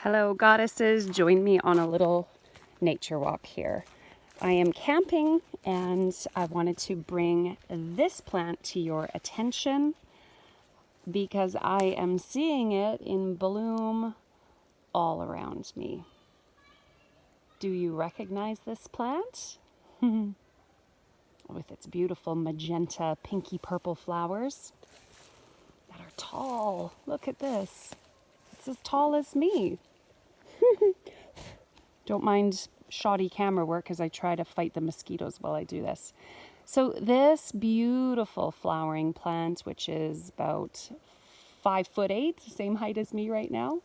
Hello goddesses, join me on a little nature walk here. I am camping and I wanted to bring this plant to your attention because I am seeing it in bloom all around me. Do you recognize this plant? With its beautiful magenta, pinky purple flowers that are tall. Look at this. It's as tall as me. Don't mind shoddy camera work as I try to fight the mosquitoes while I do this. So this beautiful flowering plant, which is about 5'8", same height as me right now,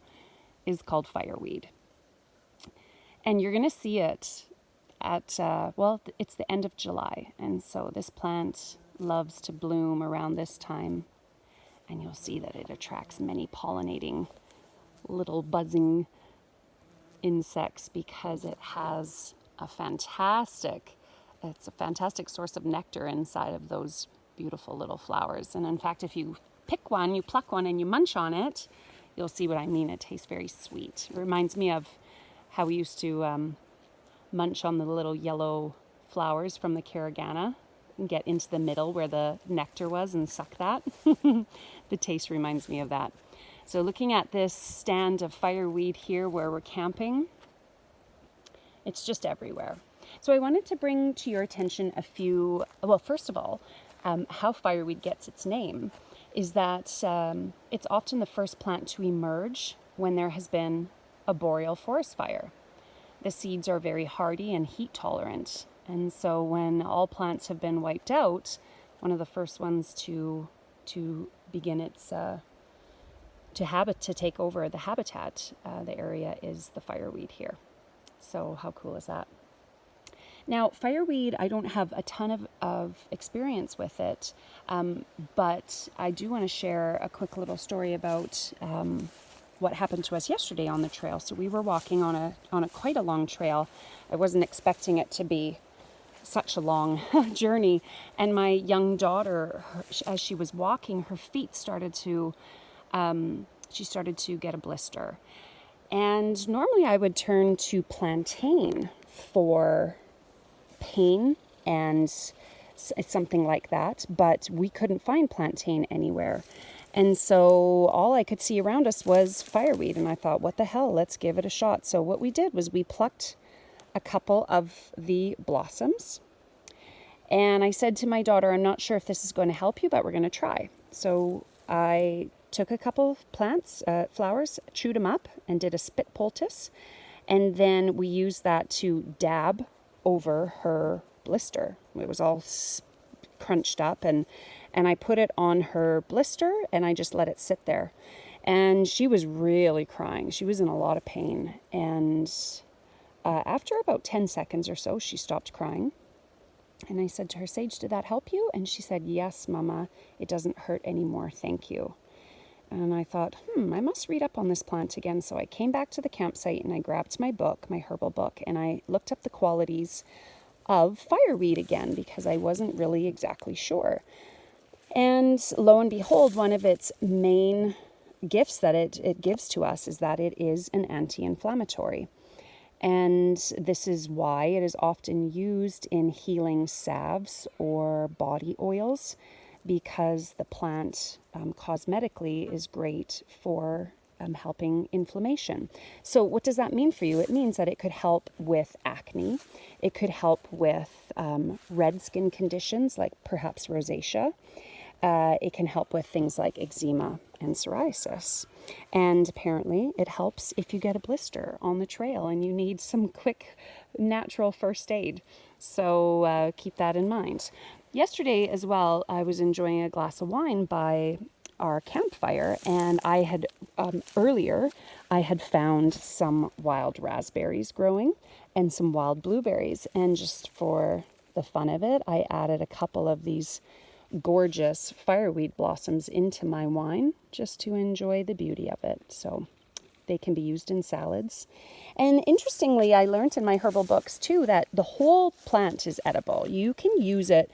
is called fireweed. And you're going to see it at, it's the end of July. And so this plant loves to bloom around this time. And you'll see that it attracts many pollinating little buzzing insects because it has it's a fantastic source of nectar inside of those beautiful little flowers. And in fact, if you pick one, you pluck one and you munch on it, you'll see what I mean. It tastes very sweet. It reminds me of how we used to munch on the little yellow flowers from the Carigana and get into the middle where the nectar was and suck that. The taste reminds me of that. So looking at this stand of fireweed here where we're camping, it's just everywhere. So I wanted to bring to your attention first of all, how fireweed gets its name is that it's often the first plant to emerge when there has been a boreal forest fire. The seeds are very hardy and heat tolerant. And so when all plants have been wiped out, one of the first ones to begin its to take over the habitat, the area is the fireweed here. So how cool is that? Now, fireweed, I don't have a ton of experience with it, but I do want to share a quick little story about what happened to us yesterday on the trail. So we were walking on a quite a long trail. I wasn't expecting it to be such a long journey, and my young daughter, as she was walking, her feet started to get a blister. And normally I would turn to plantain for pain and something like that, but we couldn't find plantain anywhere. And so all I could see around us was fireweed, and I thought, what the hell, let's give it a shot. So what we did was we plucked a couple of the blossoms, and I said to my daughter, I'm not sure if this is going to help you, but we're going to try. So I took a couple of flowers, chewed them up, and did a spit poultice. And then we used that to dab over her blister. It was all crunched up, and I put it on her blister, and I just let it sit there. And she was really crying. She was in a lot of pain. And after about 10 seconds or so, she stopped crying. And I said to her, Sage, did that help you? And she said, yes, Mama, it doesn't hurt anymore. Thank you. And I thought, I must read up on this plant again. So I came back to the campsite and I grabbed my book, my herbal book, and I looked up the qualities of fireweed again because I wasn't really exactly sure. And lo and behold, one of its main gifts that it gives to us is that it is an anti-inflammatory. And this is why it is often used in healing salves or body oils, because the plant cosmetically is great for helping inflammation. So what does that mean for you? It means that it could help with acne. It could help with red skin conditions like perhaps rosacea. It can help with things like eczema and psoriasis. And apparently it helps if you get a blister on the trail and you need some quick natural first aid. So keep that in mind. Yesterday as well, I was enjoying a glass of wine by our campfire, and I had earlier found some wild raspberries growing and some wild blueberries. And just for the fun of it, I added a couple of these gorgeous fireweed blossoms into my wine just to enjoy the beauty of it. So they can be used in salads. And interestingly, I learned in my herbal books too that the whole plant is edible. You can use it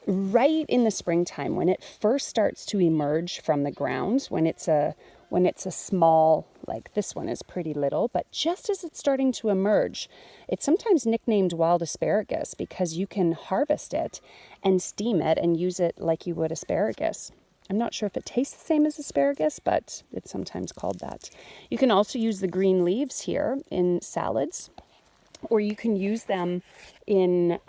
right in the springtime when it first starts to emerge from the ground, when it's a small Like this one is pretty little, but just as it's starting to emerge, it's sometimes nicknamed wild asparagus because you can harvest it and steam it and use it like you would asparagus. I'm not sure if it tastes the same as asparagus, but it's sometimes called that. You can also use the green leaves here in salads, or you can use them in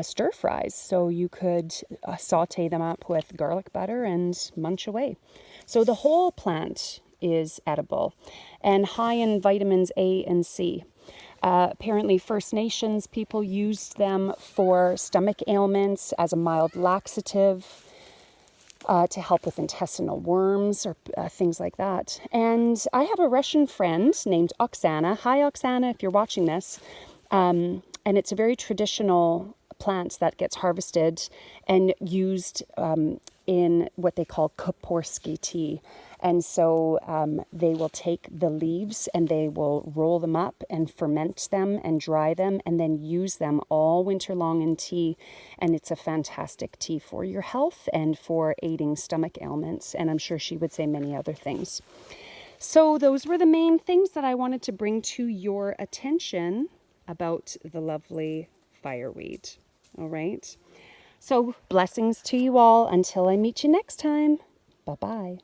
stir fries. So you could saute them up with garlic butter and munch away. So the whole plant is edible and high in vitamins A and C. Apparently First Nations people used them for stomach ailments as a mild laxative, to help with intestinal worms or things like that. And I have a Russian friend named Oksana. Hi, Oksana, if you're watching this. And it's a very traditional plant that gets harvested and used in what they call Koporski tea. And so they will take the leaves and they will roll them up and ferment them and dry them and then use them all winter long in tea. And it's a fantastic tea for your health and for aiding stomach ailments. And I'm sure she would say many other things. So those were the main things that I wanted to bring to your attention about the lovely fireweed. All right. So blessings to you all until I meet you next time. Bye-bye.